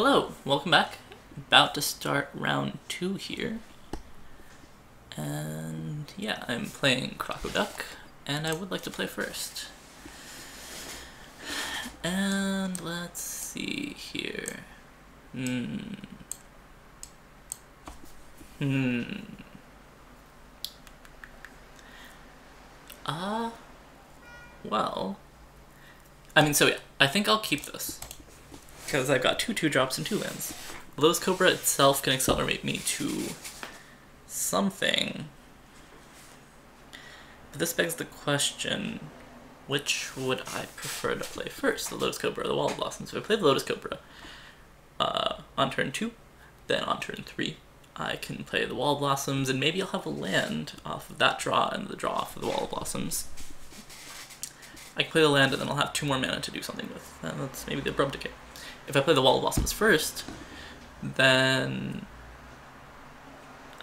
Hello, welcome back. About to start round 2 here. And yeah, I'm playing Crocoduck, and I would like to play first. And let's see here. Well, so yeah, I think I'll keep this. Because I've got two 2-drops and 2 lands. Lotus Cobra itself can accelerate me to something. But this begs the question, which would I prefer to play first? The Lotus Cobra or the Wall of Blossoms? If I play the Lotus Cobra on turn 2, then on turn 3, I can play the Wall of Blossoms, and maybe I'll have a land off of that draw and the draw off of the Wall of Blossoms. I can play the land and then I'll have 2 more mana to do something with. And that's maybe the Abrupt Decay. If I play the Wall of Blossoms first, then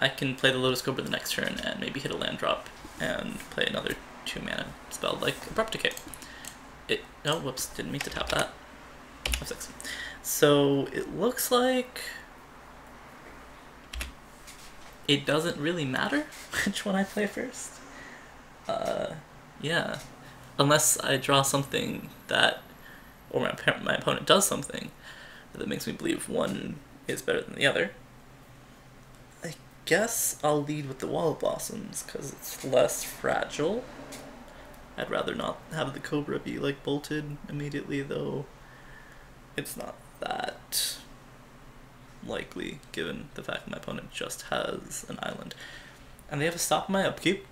I can play the Lotus Cobra the next turn and maybe hit a land drop and play another 2 mana spell like Abrupt Decay. Oh, whoops, didn't mean to tap that. F6. So it looks like it doesn't really matter which one I play first. Yeah. Unless I draw something that, or my opponent does something that makes me believe one is better than the other. I guess I'll lead with the Wall of Blossoms because it's less fragile. I'd rather not have the Cobra be like bolted immediately, though it's not that likely given the fact that my opponent just has an island. And they have a stop my upkeep,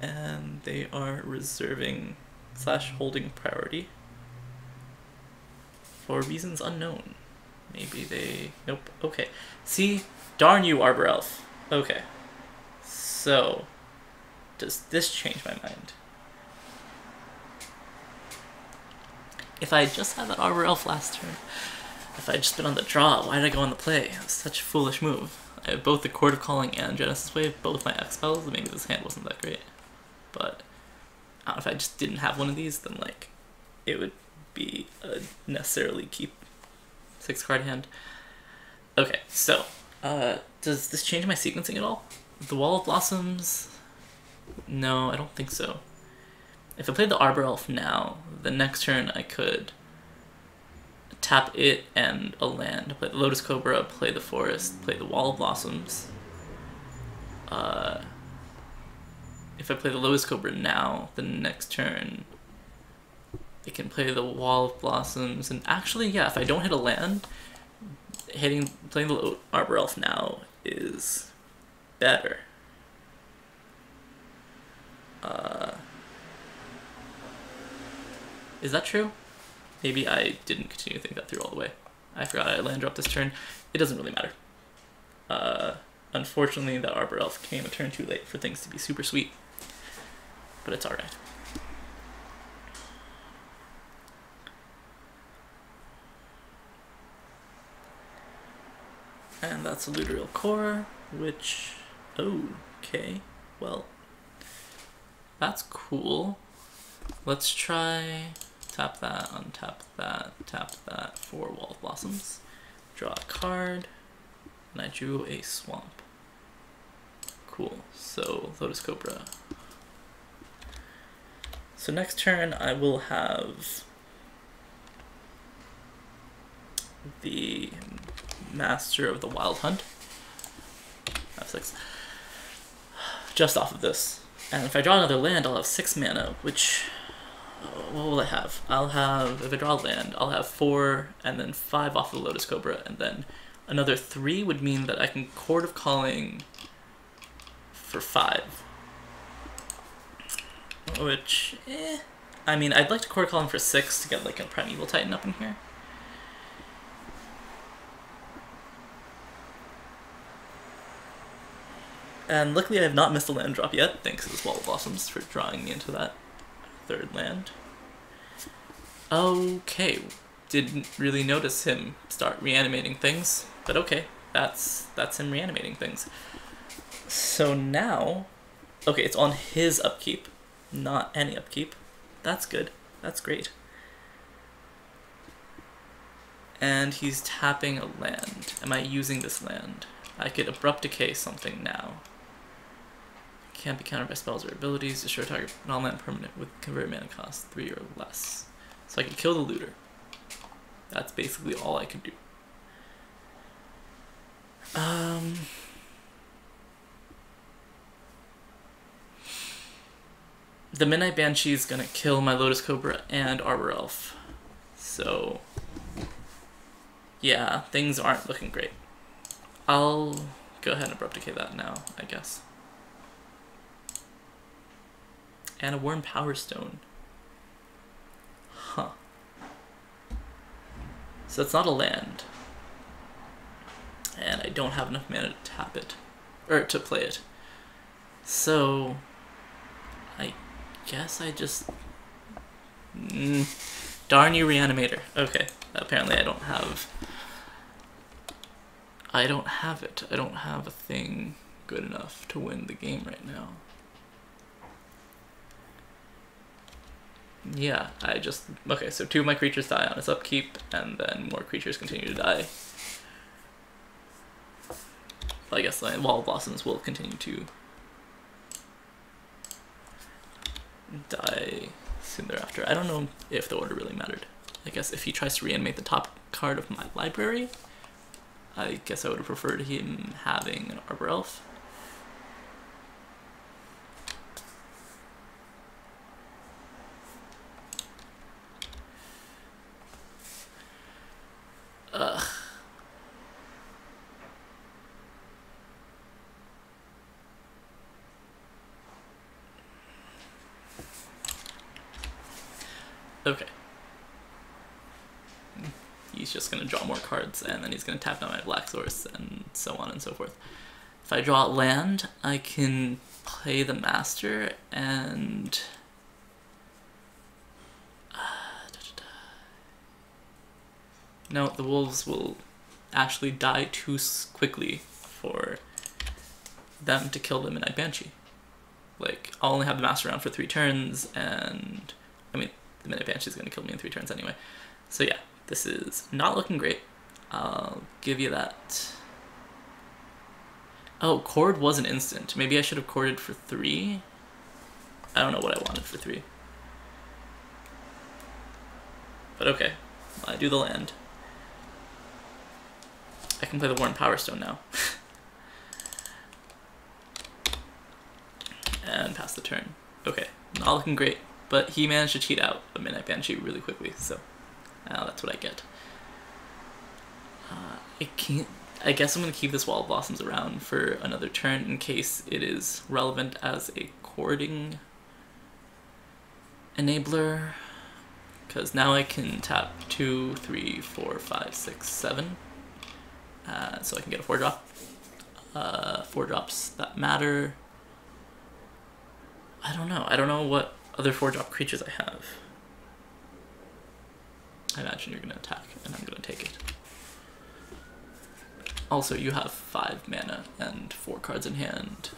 and they are reserving / holding priority for reasons unknown. Maybe they... Nope. Okay. See? Darn you, Arbor Elf. Okay. So, does this change my mind? If I just had that Arbor Elf last turn, if I had just been on the draw, why did I go on the play? It was such a foolish move. I have both the Court of Calling and Genesis Wave, both my X spells. Maybe this hand wasn't that great. But I don't know, if I just didn't have one of these, then like it would be a necessarily keep 6-card hand. Okay, so does this change my sequencing at all? The Wall of Blossoms? No, I don't think so. If I played the Arbor Elf now, the next turn I could tap it and a land, play the Lotus Cobra, play the Forest, play the Wall of Blossoms. If I play the Lotus Cobra now, the next turn I can play the Wall of Blossoms, and actually, yeah, if I don't hit a land, playing the Arbor Elf now is better. Is that true? Maybe I didn't continue to think that through all the way. I forgot I land dropped this turn. It doesn't really matter. Unfortunately, that Arbor Elf came a turn too late for things to be super sweet. But it's alright. And that's a Luterial Core, which... okay, well, that's cool. Let's try tap that, untap that for Wall of Blossoms. Draw a card, and I drew a Swamp. Cool, so Lotus Cobra. So next turn I will have the Master of the Wild Hunt. F6. Just off of this. And if I draw another land, I'll have 6 mana, which... what will I have? I'll have, if I draw a land, I'll have 4 and then 5 off the Lotus Cobra, and then another 3 would mean that I can Court of Calling for 5. Which, I mean, I'd like to Court of Calling for 6 to get like a Primeval Titan up in here. And luckily I have not missed a land drop yet, thanks to this Wall of Blossoms for drawing me into that 3rd land. Okay, didn't really notice him start reanimating things, but okay, that's him reanimating things. So now, okay, it's on his upkeep, not any upkeep. That's good, that's great. And he's tapping a land. Am I using this land? I could Abrupt Decay something now. Can't be countered by spells or abilities. Destroy target non-land permanent with convert mana cost 3 or less. So I can kill the looter. That's basically all I can do. The Midnight Banshee is gonna kill my Lotus Cobra and Arbor Elf. So yeah, things aren't looking great. I'll go ahead and Abrupt Decay that now, I guess. And a Worn Power Stone. Huh. So it's not a land. And I don't have enough mana to tap it. Or to play it. So I guess I just... Darn you, Reanimator. Okay, apparently I don't have it. I don't have a thing good enough to win the game right now. Yeah, okay, so 2 of my creatures die on its upkeep, and then more creatures continue to die. Well, I guess the Wall of Blossoms will continue to die soon thereafter. I don't know if the order really mattered. I guess if he tries to reanimate the top card of my library, I guess I would have preferred him having an Arbor Elf. Ugh. Okay. He's just going to draw more cards, and then he's going to tap down my Black Source, and so on and so forth. If I draw land, I can play the Master, and... No, the wolves will actually die too quickly for them to kill the Midnight Banshee. Like, I'll only have the Master around for 3 turns, and... I mean, the Midnight Banshee is going to kill me in 3 turns anyway. So yeah, this is not looking great. I'll give you that. Oh, Cord was an instant. Maybe I should have corded for 3? I don't know what I wanted for 3. But okay, I do the land. I can play the Worn Power Stone now. And pass the turn. Okay, not looking great, but he managed to cheat out a Midnight Banshee really quickly, so now that's what I get. I guess I'm going to keep this Wall of Blossoms around for another turn in case it is relevant as a cording enabler, because now I can tap 2, 3, 4, 5, 6, 7. So I can get a 4-drop. 4 drops that matter. I don't know. I don't know what other 4-drop creatures I have. I imagine you're going to attack, and I'm going to take it. Also, you have 5 mana and 4 cards in hand.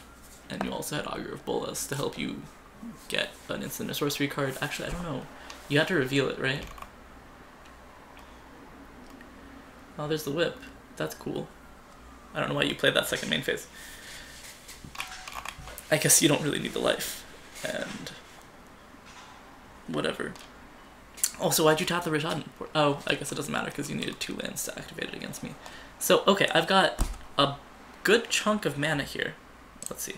And you also had Augur of Bolas to help you get an instant or sorcery card. Actually, I don't know. You had to reveal it, right? Oh, there's the whip. That's cool. I don't know why you played that second main phase. I guess you don't really need the life. And... whatever. Also, why'd you tap the Rashad? Oh, I guess it doesn't matter because you needed 2 lands to activate it against me. So, okay, I've got a good chunk of mana here. Let's see.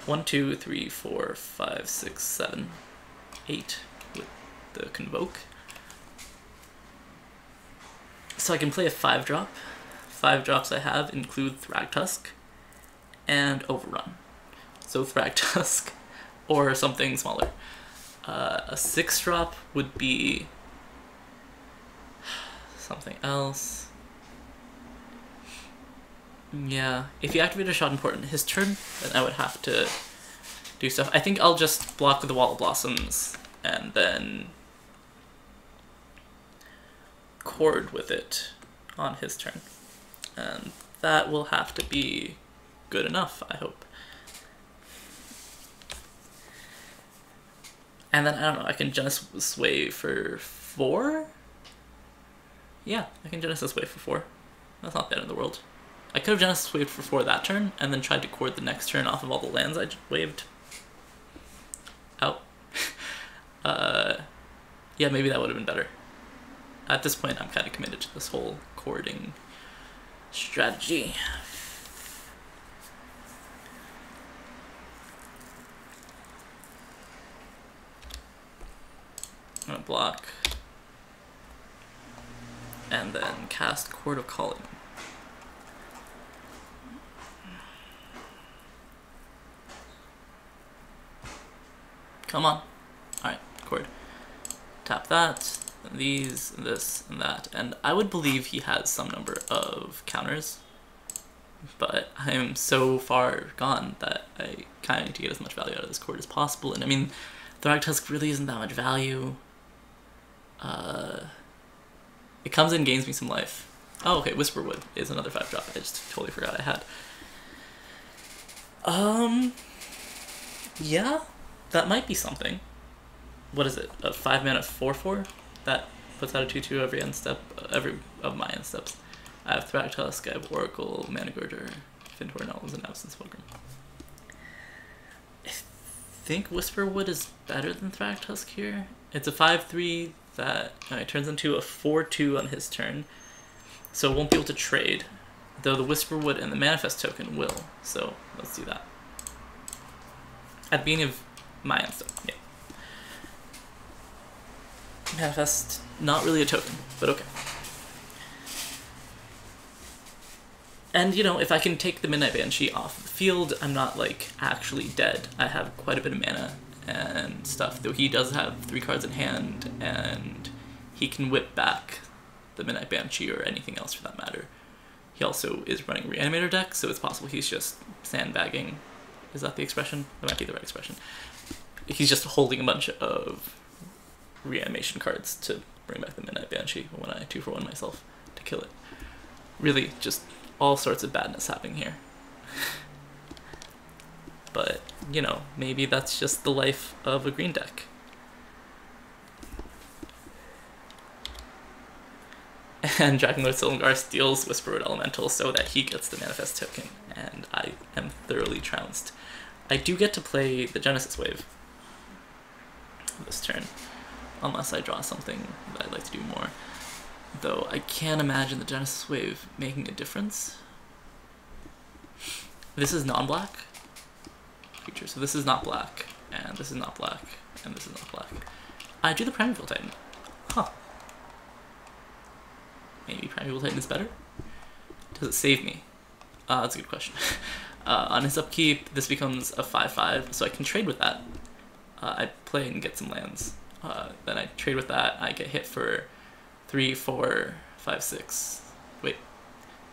1, 2, 3, 4, 5, 6, 7, 8 with the Convoke. So I can play a 5-drop. 5 drops I have include Thragtusk and Overrun. So Thragtusk or something smaller. A 6-drop would be something else. Yeah, if you activate a shot important his turn, then I would have to do stuff. I think I'll just block with the Wall of Blossoms and then cord with it on his turn. And that will have to be good enough, I hope. And then, I don't know, I can just sway for 4? Yeah, I can Genesis Wave for 4. That's not the end of the world. I could have Genesis Waved for 4 that turn, and then tried to cord the next turn off of all the lands I waved out. Yeah, maybe that would have been better. At this point, I'm kind of committed to this whole cording strategy. I'm gonna block. And then cast Chord of Calling. Come on. Alright, Chord. Tap that, and these, and this, and that. And I would believe he has some number of counters, but I am so far gone that I kind of need to get as much value out of this Chord as possible. And I mean, Thragtusk really isn't that much value. It comes in, gains me some life. Oh, okay, Whisperwood is another 5-drop. I just totally forgot I had. Yeah, that might be something. What is it? A 5-mana 4/4? That puts out a 2/2 every end step, every of my end steps. I have Thragtusk, I have Oracle, Managorger, Fintor Elves, and Absence Pilgrim. I think Whisperwood is better than Thragtusk here. It's a 5/3 that turns into a 4/2 on his turn, so it won't be able to trade, though the Whisperwood and the Manifest token will, so let's do that. At the beginning of my end step, yeah. Manifest, not really a token, but okay. And, you know, if I can take the Midnight Banshee off the field, I'm not, like, actually dead. I have quite a bit of mana and stuff, though he does have 3 cards in hand, and he can whip back the Midnight Banshee or anything else for that matter. He also is running Reanimator deck, so it's possible he's just sandbagging. Is that the expression? That might be the right expression. He's just holding a bunch of reanimation cards to bring back the Midnight Banshee when I 2-for-1 myself to kill it. Really, just all sorts of badness happening here. But, you know, maybe that's just the life of a green deck. And Dragonlord Silumgar steals Whisperwood Elemental so that he gets the Manifest token, and I am thoroughly trounced. I do get to play the Genesis Wave this turn, unless I draw something that I'd like to do more. Though I can't imagine the Genesis Wave making a difference. This is non-black creature, so this is not black, and this is not black, and this is not black. I do the Primeval Titan. Huh. Maybe Primeval Titan is better? Does it save me? That's a good question. On his upkeep, this becomes a 5/5, so I can trade with that. I play and get some lands. Then I trade with that, I get hit for 3, 4, 5, 6, wait,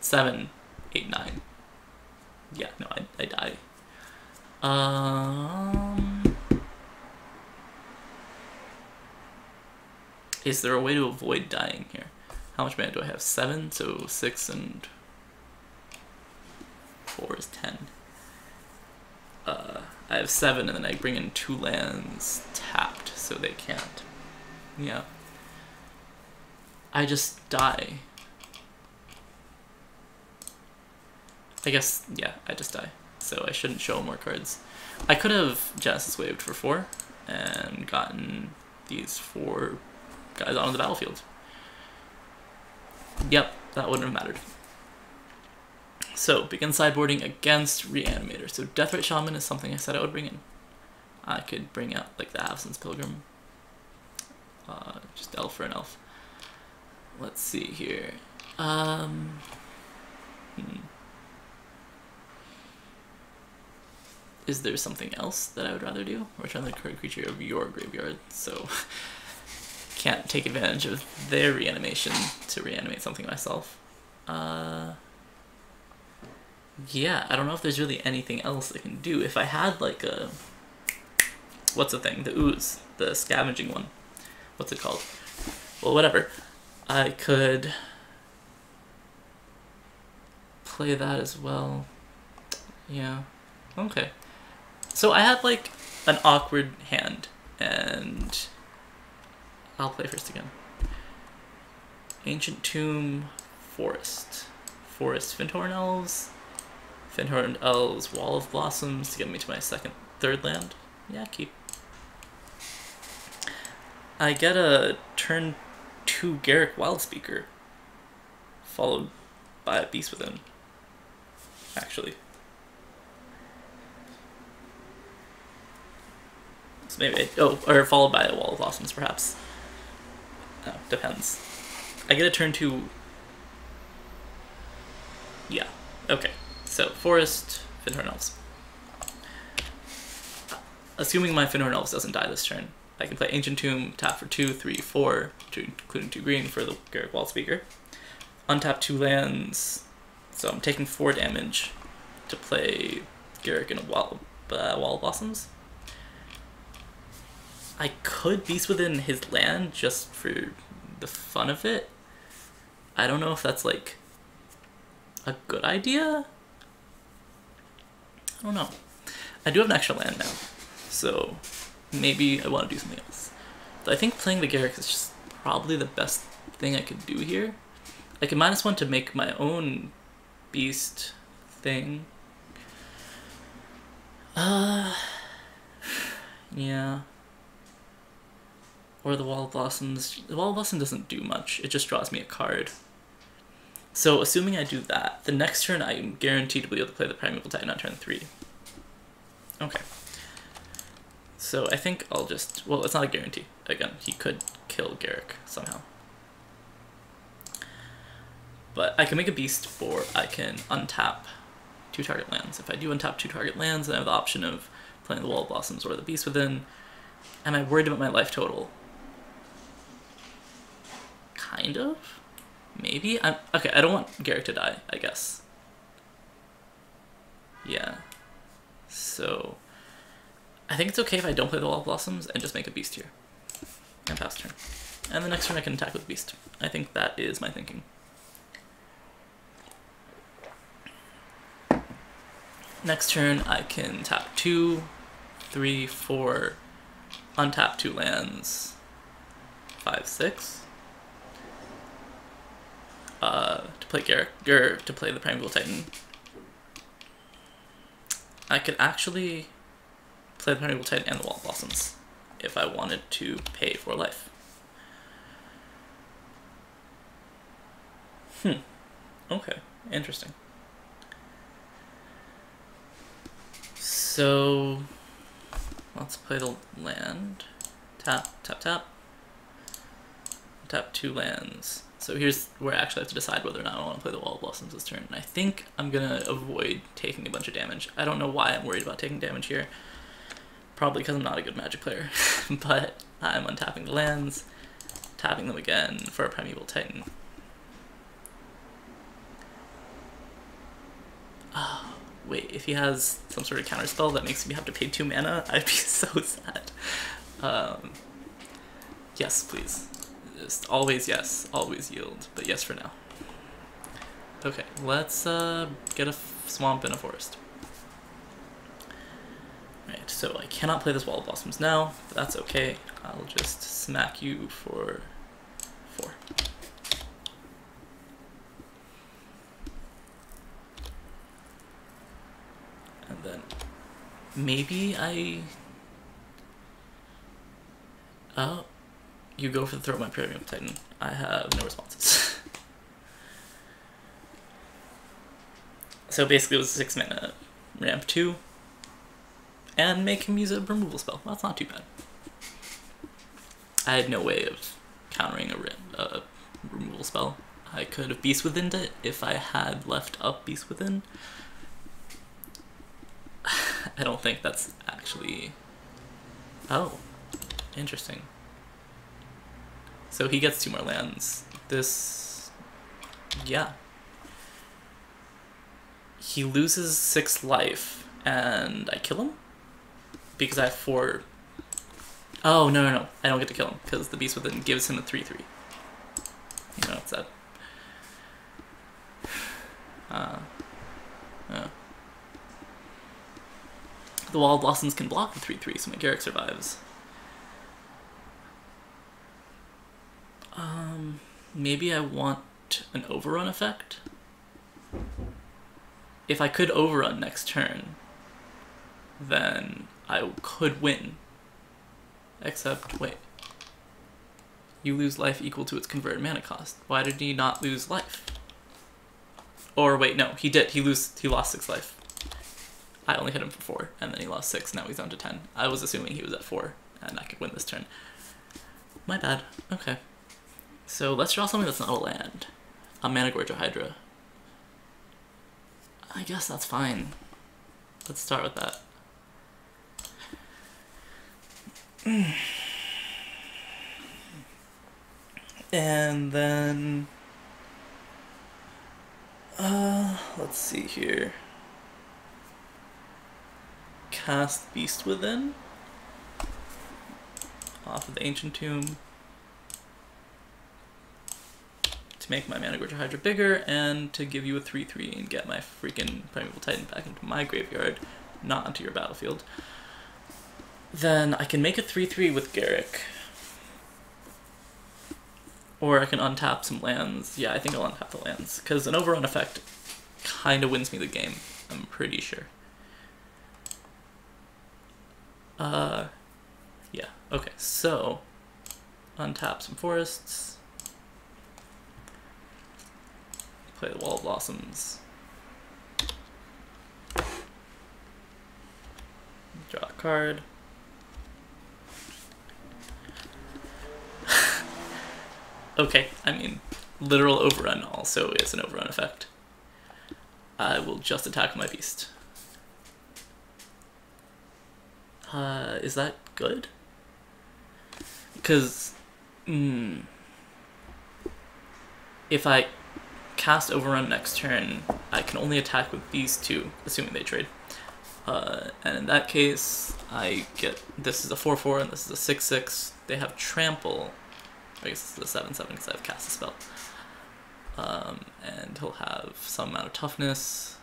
7, 8, 9. Yeah, no, I die. Is there a way to avoid dying here? How much mana do I have? 7, so 6 and 4 is 10. I have 7, and then I bring in 2 lands tapped, so they can't. Yeah. I just die. I guess, yeah, I just die. So I shouldn't show more cards. I could have Genesis Waved for 4 and gotten these 4 guys onto the battlefield. Yep, that wouldn't have mattered. So, begin sideboarding against Reanimator. So Deathrite Shaman is something I said I would bring in. I could bring out, like, the Absence Pilgrim. Just elf for an elf. Let's see here. Is there something else that I would rather do? Return the current creature of your graveyard, so can't take advantage of their reanimation to reanimate something myself. Yeah, I don't know if there's really anything else I can do. If I had like a, what's the thing? The ooze, the scavenging one. What's it called? Well, whatever. I could play that as well. Yeah. Okay. So I had like an awkward hand, and I'll play first again. Ancient Tomb, Forest. Forest, Findhorn Elves. Findhorn Elves, Wall of Blossoms to get me to my third land. Yeah, keep. I get a turn 2 Garruk Wildspeaker, followed by a Beast Within, actually. So maybe, or followed by a Wall of Blossoms, perhaps. No, depends. I get a turn 2. Yeah, okay. So, Forest, Findhorn Elves. Assuming my Findhorn Elves doesn't die this turn, I can play Ancient Tomb, tap for 2, 3, 4, including 2 green for the Garruk Wildspeaker. Untap 2 lands, so I'm taking 4 damage to play Garruk in a Wall of Blossoms. I could Beast Within his land just for the fun of it. I don't know if that's like a good idea. I don't know. I do have an extra land now, so maybe I want to do something else. But I think playing the Garruk is just probably the best thing I could do here. I can -1 to make my own beast thing. Yeah. Or the Wall of Blossoms. The Wall of Blossoms doesn't do much. It just draws me a card. So assuming I do that, the next turn I'm guaranteed to be able to play the Primeval Titan on turn 3. Okay. So I think I'll just... Well, it's not a guarantee. Again, he could kill Garruk somehow. But I can make a beast, or I can untap 2 target lands. If I do untap 2 target lands, then I have the option of playing the Wall of Blossoms or the Beast Within. Am I worried about my life total? Kind of? Maybe? Okay, I don't want Garruk to die, I guess. Yeah. So... I think it's okay if I don't play the Wall of Blossoms and just make a beast here. And pass turn. And the next turn I can attack with beast. I think that is my thinking. Next turn I can tap 2, 3, 4, untap 2 lands, 5, 6. To play Garruk, to play the Primeval Titan. I could actually play the Primeval Titan and the Wall of Blossoms if I wanted to pay for life. Okay, interesting. So, let's play the land. Tap, tap, tap. Tap 2 lands. So here's where I actually have to decide whether or not I want to play the Wall of Blossoms this turn. And I think I'm going to avoid taking a bunch of damage. I don't know why I'm worried about taking damage here. Probably because I'm not a good Magic player. But I'm untapping the lands, tapping them again for a Primeval Titan. Oh, wait, if he has some sort of counterspell that makes me have to pay 2 mana, I'd be so sad. Yes, please. Just always yes, always yield, but yes for now. Okay, let's get a swamp and a forest. Right, so I cannot play this Wall of Blossoms now, but that's okay. I'll just smack you for 4. And then maybe oh, you go for the throw my Primeval Titan. I have no responses. So basically it was 6 mana, ramp 2, and make him use a removal spell. Well, that's not too bad. I had no way of countering a removal spell. I could have Beast Within'd it if I had left up Beast Within. I don't think that's actually... Oh, interesting. So he gets 2 more lands. This... yeah. He loses 6 life, and I kill him? Because I have 4... Oh, no. I don't get to kill him, because the Beast Within gives him a 3/3. You know, it's that. The Wall of Blossoms can block the 3/3, so my Garruk survives. maybe I want an overrun effect. If I could overrun next turn, then I could win. Except, wait. You lose life equal to its converted mana cost. Why did he not lose life? Or wait, no, he did. He lost 6 life. I only hit him for 4, and then he lost 6. Now he's down to 10. I was assuming he was at 4, and I could win this turn. My bad. Okay. So let's draw something that's not a land. A Managorger Hydra. I guess that's fine. Let's start with that. And then... let's see here. Cast Beast Within. Off of the Ancient Tomb. To make my Managorger Hydra bigger, and to give you a 3/3 and get my freaking Primeval Titan back into my graveyard, not onto your battlefield. Then I can make a 3/3 with Garrick. Or I can untap some lands. Yeah, I think I'll untap the lands, because an overrun effect kind of wins me the game, I'm pretty sure. Yeah, okay, so untap some forests. Play the Wall of Blossoms. Draw a card. Okay, I mean, literal overrun also is an overrun effect. I will just attack my beast. Is that good? Because, if I cast overrun next turn, I can only attack with these two, assuming they trade. And in that case, I get, this is a 4/4 and this is a 6/6. They have trample. I guess it's a 7/7 because I've cast a spell. And he'll have some amount of toughness.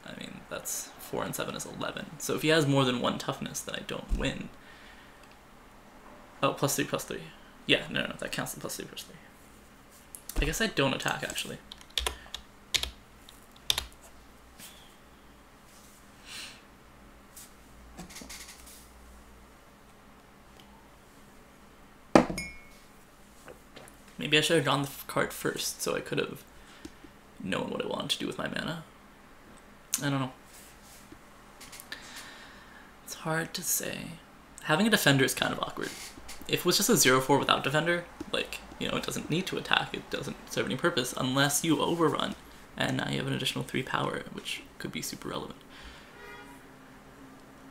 I mean, that's 4 and 7 is 11. So if he has more than 1 toughness, then I don't win. Oh, +3/+3. Yeah, no, that counts as +3/+3. I guess I don't attack, actually. Maybe I should have drawn the card first, so I could have known what I wanted to do with my mana. I don't know. It's hard to say. Having a defender is kind of awkward. If it was just a 0/4 without defender, like, you know, it doesn't need to attack, it doesn't serve any purpose unless you overrun, and now you have an additional 3 power, which could be super relevant.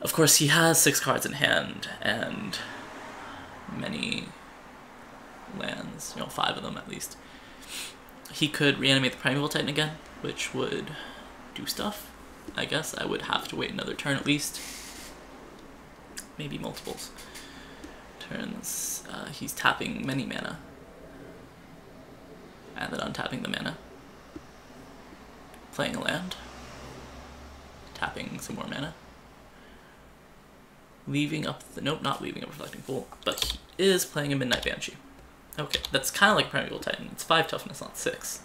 Of course, he has 6 cards in hand, and many lands, you know, 5 of them at least. He could reanimate the Primeval Titan again, which would do stuff. I guess I would have to wait another turn at least. Maybe multiples turns. He's tapping many mana. And then untapping the mana. Playing a land. Tapping some more mana. Leaving up the... Nope, not leaving up Reflecting Pool. But he is playing a Midnight Banshee. Okay, that's kind of like Primeval Titan. It's 5 toughness, not 6.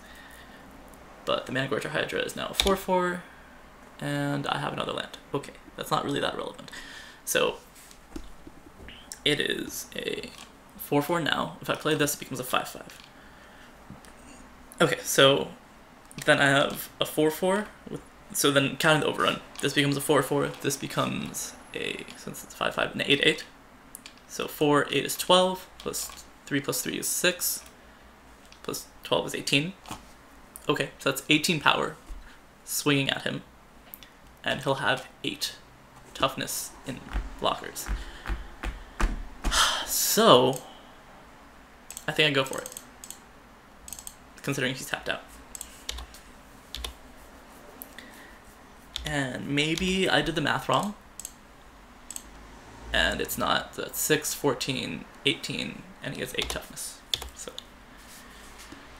But the Managorger Hydra is now a 4/4, and I have another land. Okay, that's not really that relevant. So, it is a 4/4 now. If I play this, it becomes a 5/5. Okay, so then I have a 4/4. So then, counting the overrun, this becomes a 4/4. This becomes a, since it's 5/5, an 8/8. So 4, 8 is 12, plus 3/3 is 6, plus 12 is 18. Okay, so that's 18 power swinging at him, and he'll have 8 toughness in blockers. So, I think I go for it, considering he's tapped out. And maybe I did the math wrong, and it's not. So that's 6, 14, 18, and he has 8 toughness. So,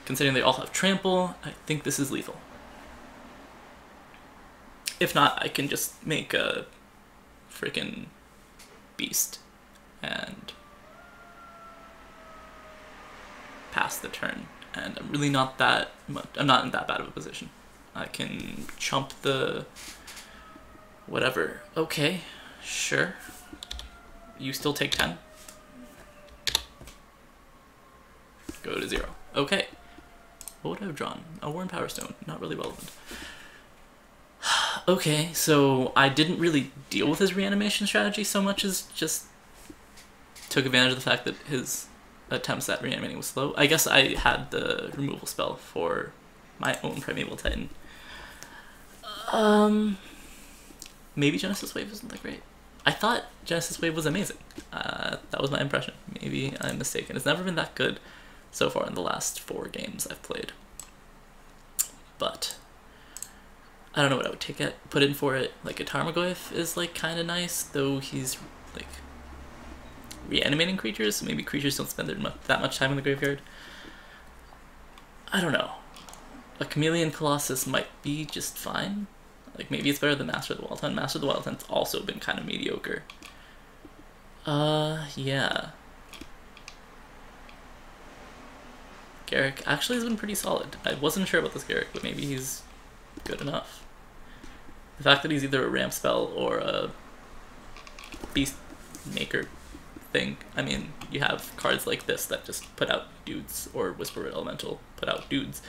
considering they all have trample, I think this is lethal. If not, I can just make a freaking beast and pass the turn. and I'm really not that much. I'm not in that bad of a position. I can chump the whatever. Okay, sure. You still take 10. Go to 0. Okay. What would I have drawn? A Worn Power Stone. Not really relevant. Okay, so I didn't really deal with his reanimation strategy so much as just took advantage of the fact that his attempts at reanimating was slow. I guess I had the removal spell for my own Primeval Titan. Maybe Genesis Wave isn't that great. I thought Genesis Wave was amazing. That was my impression. Maybe I'm mistaken. It's never been that good so far in the last 4 games I've played. But I don't know what I would put in for it. Like a Tarmogoyf is like kind of nice, though he's like reanimating creatures, so maybe creatures don't spend that much time in the graveyard. I don't know. A Chameleon Colossus might be just fine. Like maybe it's better than Master of the Wild Hunt. Master of the Wild Hunt's also been kind of mediocre. Yeah. Garrick actually has been pretty solid. I wasn't sure about this Garrick, but maybe he's good enough. The fact that he's either a ramp spell or a beast maker thing. I mean, you have cards like this that just put out dudes, or Whisper Elemental put out dudes.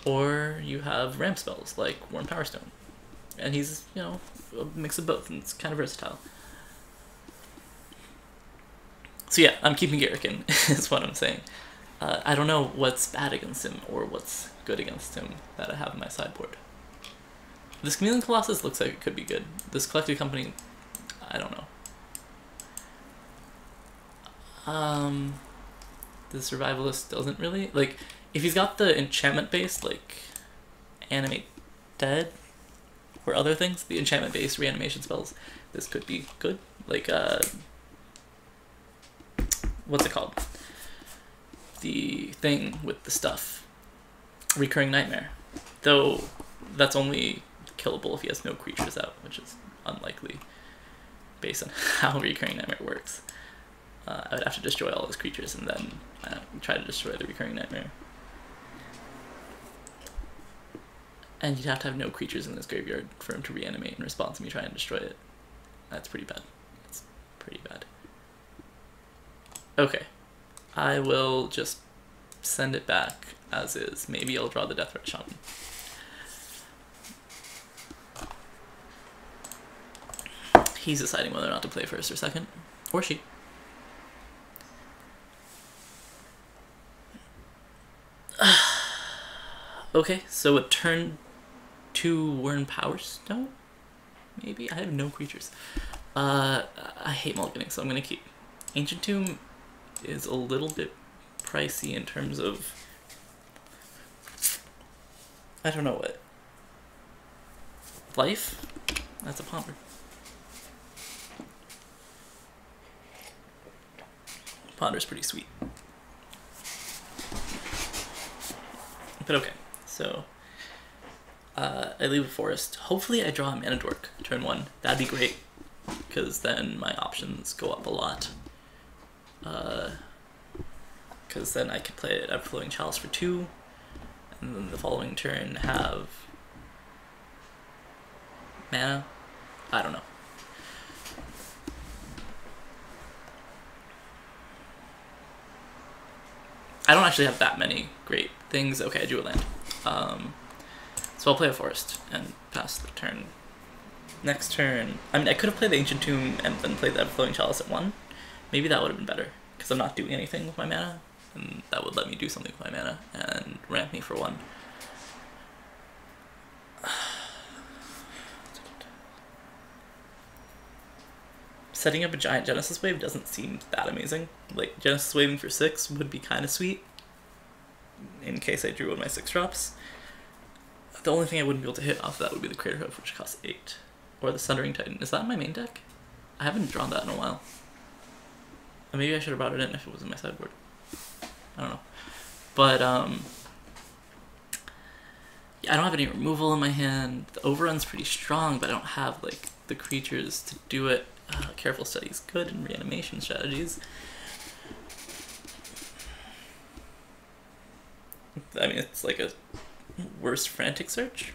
Or you have ramp spells like Worn Power Stone. And he's, you know, a mix of both, and it's kind of versatile. So yeah, I'm keeping Garrick in, is what I'm saying. I don't know what's bad against him or what's good against him that I have in my sideboard. This Chameleon Colossus looks like it could be good. This Collected Company, I don't know. The Survivalist doesn't really, like, if he's got the enchantment base, like Animate Dead or other things, the enchantment based reanimation spells, this could be good. Like, what's it called? The thing with the stuff. Recurring Nightmare. Though, that's only killable if he has no creatures out, which is unlikely based on how Recurring Nightmare works. I would have to destroy all his creatures and then try to destroy the Recurring Nightmare. And you'd have to have no creatures in this graveyard for him to reanimate in response to me trying to destroy it. That's pretty bad. That's pretty bad. Okay. I will just send it back as is. Maybe I'll draw the Death Threat Shaman. He's deciding whether or not to play first or second. Or she. Okay, so a turn 2 Worn Power Stone? Maybe? I have no creatures. I hate mulliganing, so I'm gonna keep. Ancient Tomb is a little bit pricey in terms of, I don't know what. Life? That's a Ponder. Ponder's pretty sweet. But okay, so I leave a forest. Hopefully I draw a Mana Dork turn 1. That'd be great, because then my options go up a lot. Because then I could play it Everflowing Chalice for 2, and then the following turn have mana. I don't know. I don't actually have that many great things. Okay, I drew a land. So I'll play a forest and pass the turn. Next turn, I mean, I could have played the Ancient Tomb and then played the Everflowing Chalice at 1. Maybe that would have been better, because I'm not doing anything with my mana, and that would let me do something with my mana and ramp me for 1. Setting up a giant Genesis Wave doesn't seem that amazing. Like, Genesis Waving for 6 would be kind of sweet, in case I drew one of my 6 drops. The only thing I wouldn't be able to hit off of that would be the Crater Hoof, which costs 8. Or the Sundering Titan. Is that in my main deck? I haven't drawn that in a while. Or maybe I should have brought it in if it was in my sideboard. I don't know. But, yeah, I don't have any removal in my hand. The Overrun's pretty strong, but I don't have, like, the creatures to do it. Careful Study is good in reanimation strategies. I mean, it's like a worse frantic search,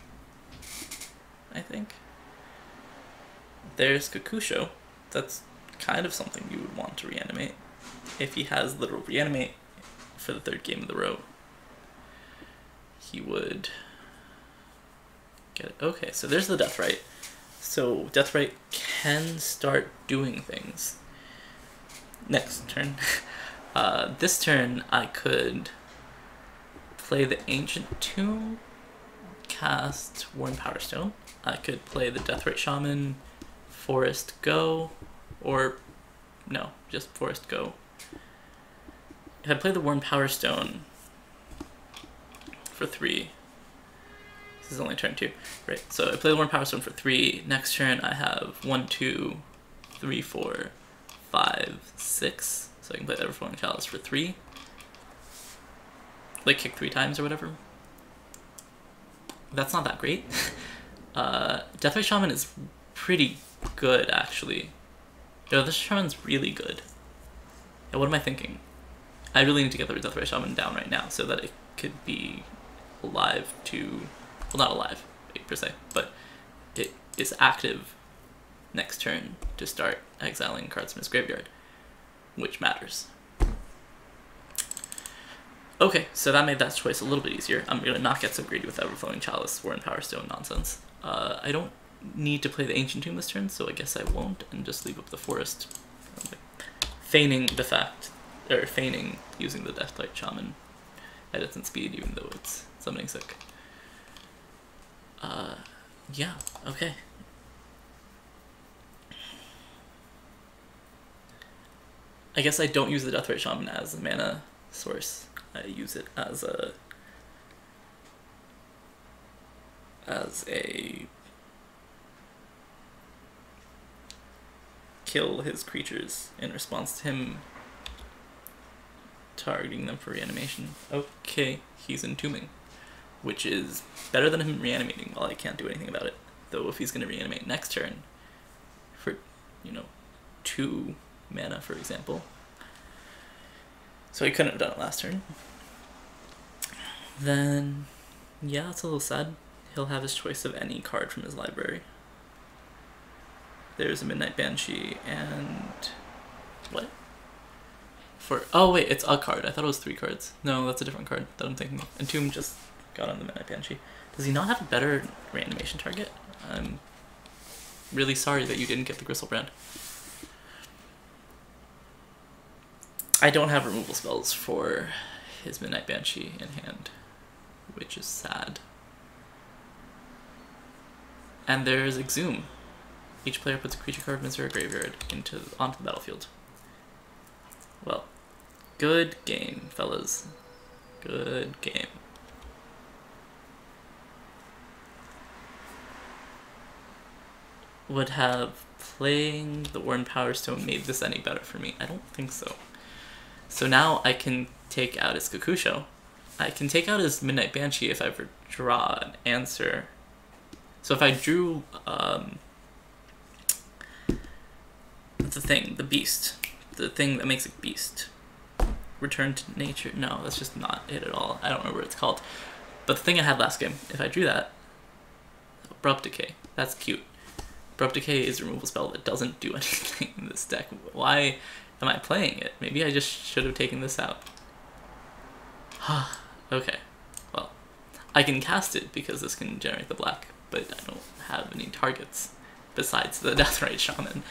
I think. There's Kakusho. That's kind of something you would want to reanimate. If he has literal reanimate for the third game of the row, he would get it. Okay, so there's the Deathrite. So Deathrite can start doing things. Next turn. This turn I could play the Ancient Tomb, cast Worn Power Stone. I could play the Deathrite Shaman, Forest Go, or no, just Forest Go. If I play the Worn Power Stone for 3, this is only turn 2, right? So I play the Worn Power Stone for 3. Next turn I have 1, 2, 3, 4, 5, 6. So I can play the Everflowing Chalice for 3. Like kick 3 times or whatever. That's not that great. Deathrite Shaman is pretty good, actually. Yo, this Shaman's really good. Yeah, what am I thinking? I really need to get the Deathrite Shaman down right now so that it could be alive to... Well, not alive, per se, but it is active next turn to start exiling cards from his graveyard, which matters. Okay, so that made that choice a little bit easier. I'm going to not get so greedy with Everflowing Chalice, Worn Power Stone nonsense. I don't need to play the Ancient Tomb this turn, so I guess I won't, and just leave up the Forest. Feigning the fact, or feigning using the Deathrite Shaman at instant speed, even though it's summoning sick. Yeah, okay. I guess I don't use the Deathrite Shaman as a mana source. I use it as a kill his creatures in response to him targeting them for reanimation. Okay, he's entombing, which is better than him reanimating while I can't do anything about it. Though if he's going to reanimate next turn for, 2 mana, for example. So he couldn't have done it last turn. Then, yeah, it's a little sad. He'll have his choice of any card from his library. There's a Midnight Banshee and... what? Oh wait, it's a card. I thought it was 3 cards. No, that's a different card that I'm thinking of. Entomb just got on the Midnight Banshee. Does he not have a better reanimation target? I'm really sorry that you didn't get the Gristlebrand. I don't have removal spells for his Midnight Banshee in hand, which is sad. And there's Exhume. Each player puts a creature card from his or graveyard onto the battlefield. Well, good game, fellas. Good game. Would have playing the Worn Power Stone made this any better for me? I don't think so. So now I can take out his Kakusho. I can take out his Midnight Banshee if I ever draw an answer. So if I drew the beast, the thing that makes it beast, return to nature. No, that's just not it at all. I don't remember what it's called. But the thing I had last game, if I drew that, Abrupt Decay, that's cute. Abrupt Decay is a removal spell that doesn't do anything in this deck. Why am I playing it? Maybe I just should have taken this out. Okay, well, I can cast it because this can generate the black, but I don't have any targets besides the Deathrite Shaman.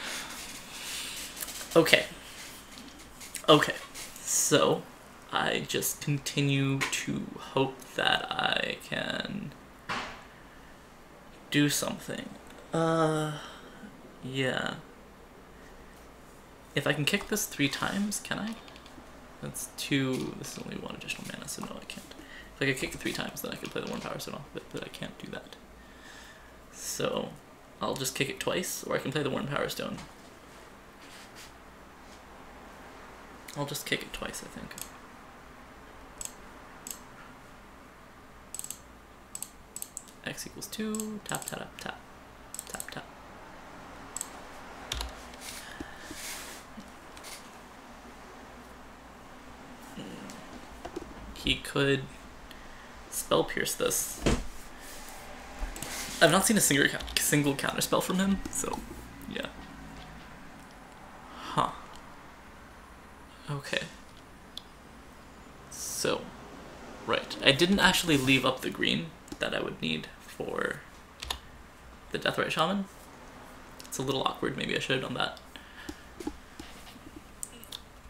Okay, so I just continue to hope that I can do something. Yeah. If I can kick this 3 times, can I? That's 2, this is only 1 additional mana, so no, I can't. If I could kick it 3 times, then I could play the Worn Power Stone off of it, but I can't do that. So, I'll just kick it twice, or I can play the Worn Power Stone. I'll just kick it twice, I think. X equals 2, tap, tap, tap, tap, tap, tap. He could Spell Pierce this. I've not seen a single counterspell from him, so yeah. Huh. Okay. So, right. I didn't actually leave up the green that I would need for the Deathrite Shaman. It's a little awkward, maybe I should have done that.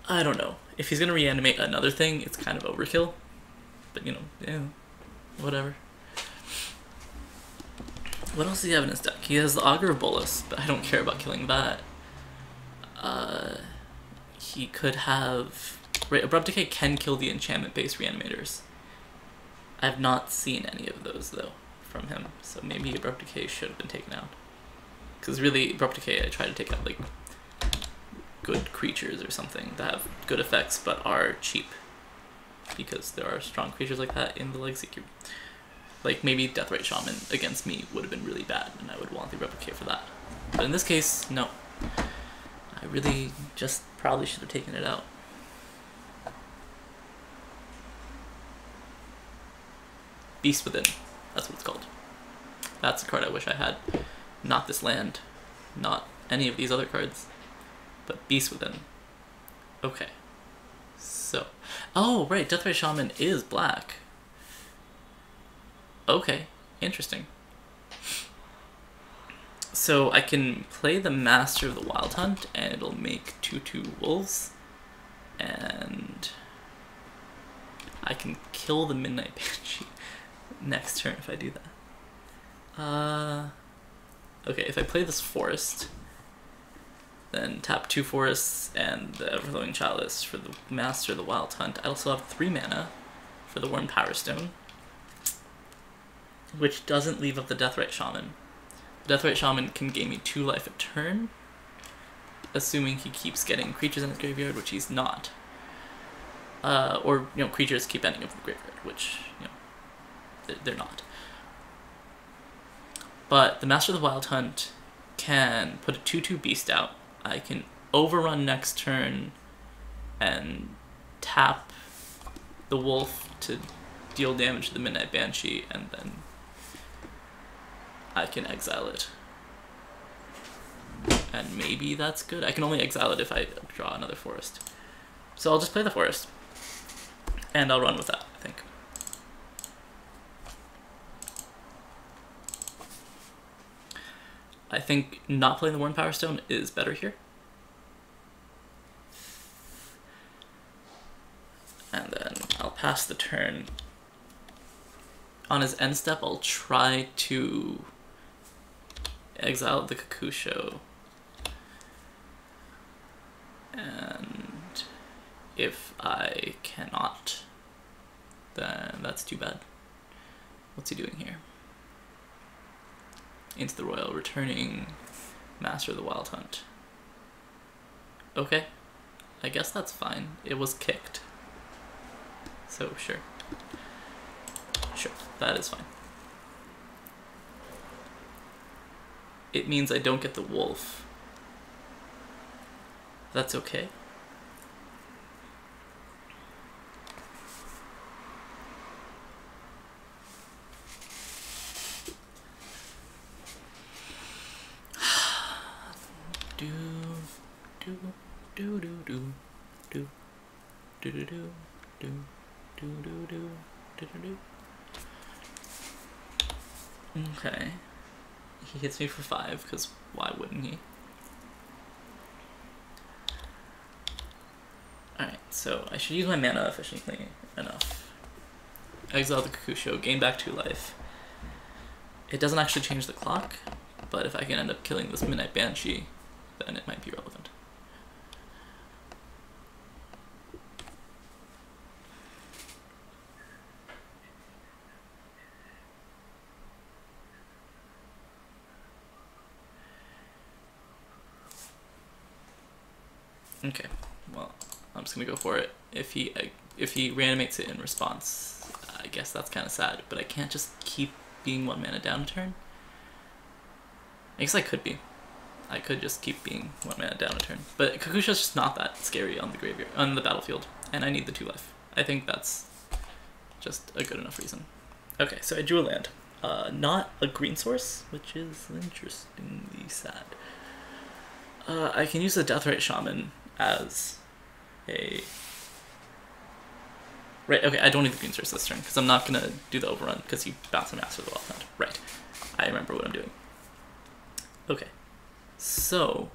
I don't know. If he's gonna reanimate another thing, it's kind of overkill. But you know, yeah, whatever. What else does he have in his deck? He has the Augur of Bolas, but I don't care about killing that. He could have... Right, Abrupt Decay can kill the enchantment-based reanimators. I've not seen any of those, though, from him, so maybe Abrupt Decay should have been taken out. Because really, Abrupt Decay, I try to take out, like, good creatures or something that have good effects but are cheap. Because there are strong creatures like that in the Legacy Cube. Like, maybe Deathrite Shaman against me would have been really bad, and I would want the Abrupt Decay for that. But in this case, no. I really just probably should have taken it out. Beast Within. That's what it's called. That's the card I wish I had. Not this land. Not any of these other cards. But Beast Within. Okay. So. Oh, right. Deathrite Shaman is black. Okay. Interesting. So I can play the Master of the Wild Hunt, and it'll make 2/2 wolves. And I can kill the Midnight Banshee next turn if I do that. Okay, if I play this forest, then tap 2 forests and the Everflowing Chalice for the Master of the Wild Hunt. I also have 3 mana for the Worn Power Stone, which doesn't leave up the Deathrite Shaman. The Deathrite Shaman can gain me 2 life a turn, assuming he keeps getting creatures in his graveyard, which he's not. Or, you know, creatures keep ending up in the graveyard, which, you know, they're not. But the Master of the Wild Hunt can put a 2/2 beast out. I can overrun next turn and tap the wolf to deal damage to the Midnight Banshee, and then I can exile it. And maybe that's good. I can only exile it if I draw another forest. So I'll just play the forest. And I'll run with that, I think. I think not playing the Worn Power Stone is better here. And then I'll pass the turn. On his end step, I'll try to exile the Kakusho. And if I cannot, then that's too bad. What's he doing here? Into the Royal, returning Master of the Wild Hunt. Okay, I guess that's fine. It was kicked. So, sure. Sure, that is fine. It means I don't get the wolf. That's okay. Okay. He hits me for 5, because why wouldn't he? Alright, so I should use my mana efficiently enough. Exile the Kakusho, gain back 2 life. It doesn't actually change the clock, but if I can end up killing this Midnight Banshee, then it might be relevant. Okay, well, I'm just gonna go for it. If he reanimates it in response, I guess that's kind of sad, but I can't just keep being 1 mana down a turn. I guess I could be. I could just keep being 1 mana down a turn. But Kakusha's just not that scary on the graveyard, on the battlefield, and I need the 2 life. I think that's just a good enough reason. Okay, so I drew a land. Not a green source, which is interestingly sad. I can use the Deathrite Shaman as a... Right, okay, I don't need the green source this turn, because I'm not going to do the overrun, because you bounce a Master of the Wildland. Right, I remember what I'm doing. Okay, so...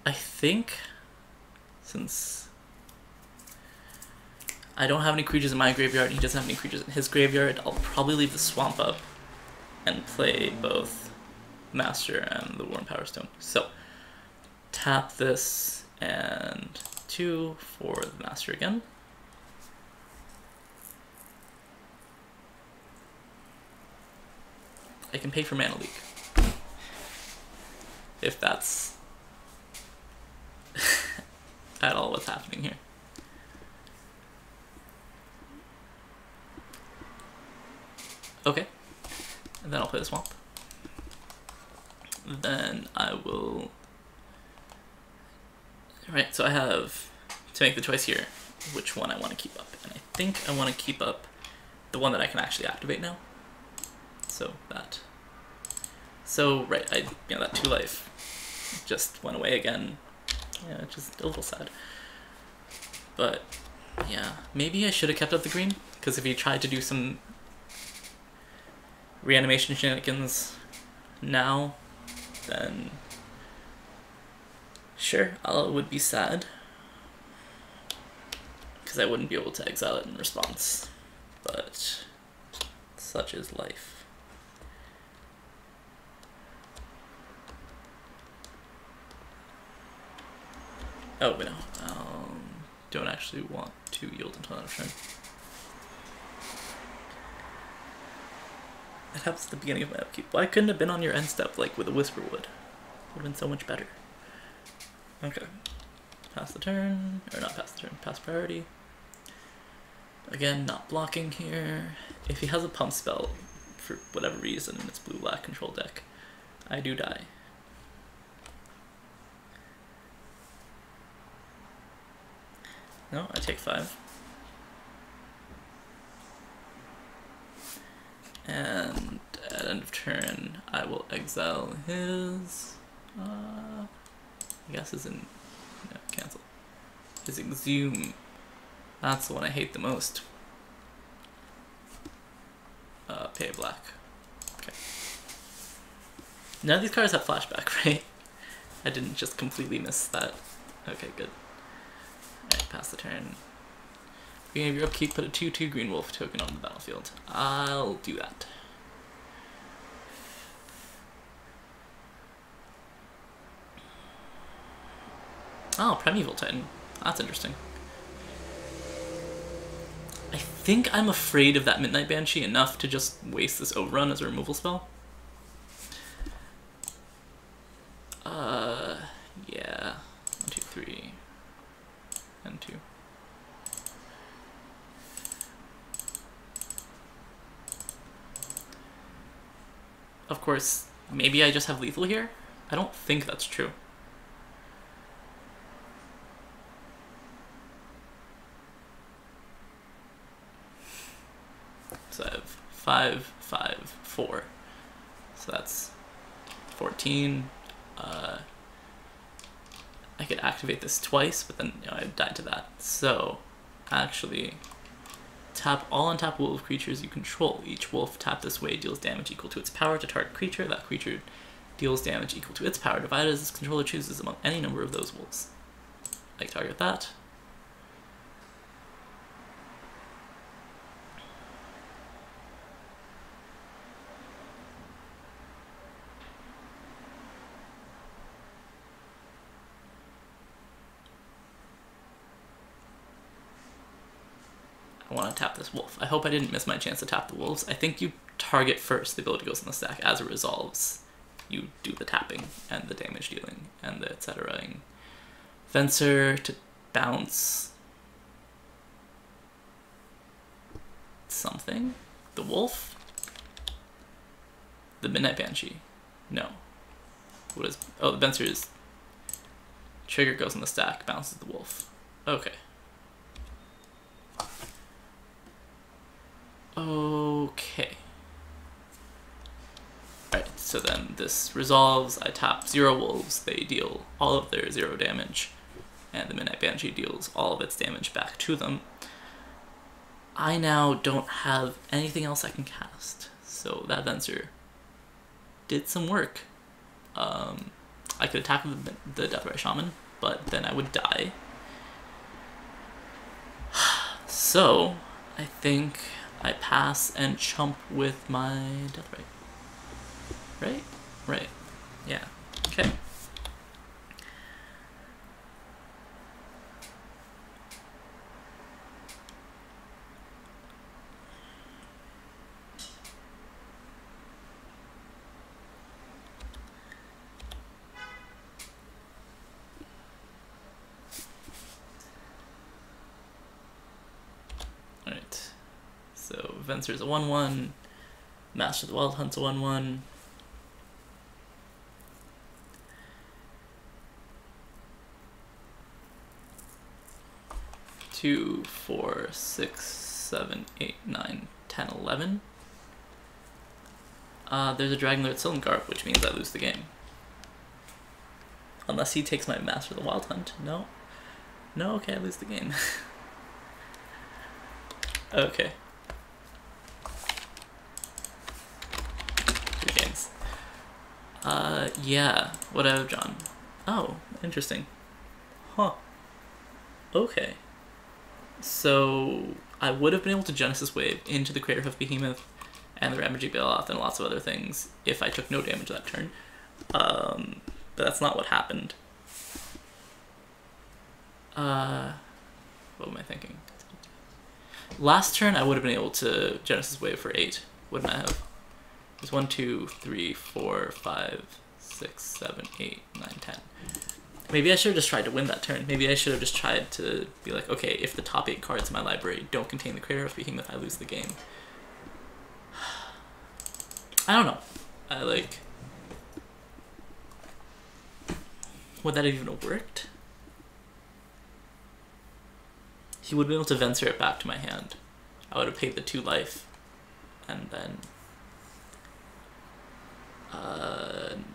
I think... Since... I don't have any creatures in my graveyard, and he doesn't have any creatures in his graveyard, I'll probably leave the Swamp up and play both Master and the Worn Power Stone. So, tap this and 2 for the Master again. I can pay for Mana Leak. If that's at all what's happening here. Okay, and then I'll play the Swamp. Then I will... Right, so I have to make the choice here which one I want to keep up. And I think I want to keep up the one that I can actually activate now. So that. So, right, that 2 life just went away again. Yeah, just a little sad. But, yeah, maybe I should have kept up the green, because if he tried to do some reanimation shenanigans now, then sure, I would be sad, because I wouldn't be able to exile it in response, but such is life. Oh, wait, no, don't actually want to yield until another turn. That happens at the beginning of my upkeep. Why couldn't it have been on your end step, like with a Whisperwood? Would have been so much better. Okay. Pass the turn, or not pass the turn, pass priority. Again, not blocking here. If he has a pump spell, for whatever reason, in its blue-black control deck, I do die. No, I take 5. And at end of turn, I will exile his... I guess is in... No, cancel. His Exhume. That's the one I hate the most. Pay black. Okay. None of these cards have flashback, right? I didn't just completely miss that. Okay, good. Alright, pass the turn. Beginning of your upkeep, put a 2/2 green wolf token on the battlefield. I'll do that. Oh, Primeval Titan. That's interesting. I think I'm afraid of that Midnight Banshee enough to just waste this overrun as a removal spell. Yeah. 1, 2, 3. And 2. Of course, maybe I just have lethal here? I don't think that's true. So I have 5, 5, 4. So that's 14. I could activate this twice, but then I died to that. So, actually, tap all untap wolf creatures you control. Each wolf tapped this way deals damage equal to its power to target creature. That creature deals damage equal to its power, divided as its controller chooses among any number of those wolves. I can target that. I want to tap this wolf. I hope I didn't miss my chance to tap the wolves. I think you target first, the ability goes in the stack. As it resolves, you do the tapping and the damage dealing and the etc-ing. Fencer to bounce something. The wolf? The Midnight Banshee. No. What is... Oh, the Fencer is... Trigger goes in the stack, bounces the wolf. Okay. Oh... Okay. Alright, so then this resolves. I tap 0 wolves. They deal all of their 0 damage. And the Midnight Banshee deals all of its damage back to them. I now don't have anything else I can cast. So that Venser did some work. I could attack the Deathray Shaman, but then I would die. So, I think I pass and chump with my Deathray. Right? Right. Yeah. Okay. Alright. So, Venser's a 1/1. Master of the Wild Hunt's a 1/1. 2, 4, 6, 7, 8, 9, 10, 11. There's a Dragon Lord Silumgar, which means I lose the game. Unless he takes my Master of the Wild Hunt. No. No, okay, I lose the game. Okay. 3 games. Yeah. What I have drawn. Oh, interesting. Huh. Okay. So, I would have been able to Genesis Wave into the Craterhoof Behemoth and the Rampaging Bailoff and lots of other things if I took no damage that turn. But that's not what happened. What am I thinking? Last turn I would have been able to Genesis Wave for 8, wouldn't I have? There's 1, 2, 3, 4, 5, 6, 7, 8, 9, 10. Maybe I should have just tried to win that turn. Maybe I should have just tried to be like, okay, if the top 8 cards in my library don't contain the Craterhoof Behemoth, I lose the game. I don't know. Would that have even worked? He would have been able to Venser it back to my hand. I would have paid the 2 life. And then...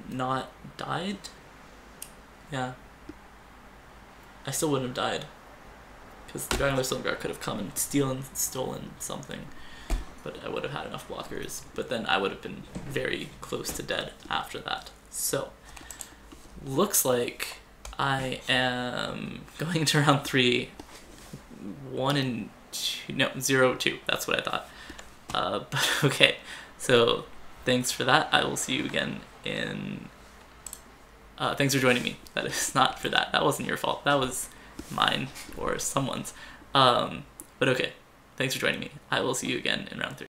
not died? Yeah. I still wouldn't have died. Because the Dragon Lord Silumgar could have come and stolen something. But I would have had enough blockers. But then I would have been very close to dead after that. So, looks like I am going into round 3, 1 and 2, no, 0, 2. That's what I thought. But okay, so thanks for that. I will see you again in... thanks for joining me. That is not for that. That wasn't your fault. That was mine or someone's. But okay, thanks for joining me. I will see you again in round 3.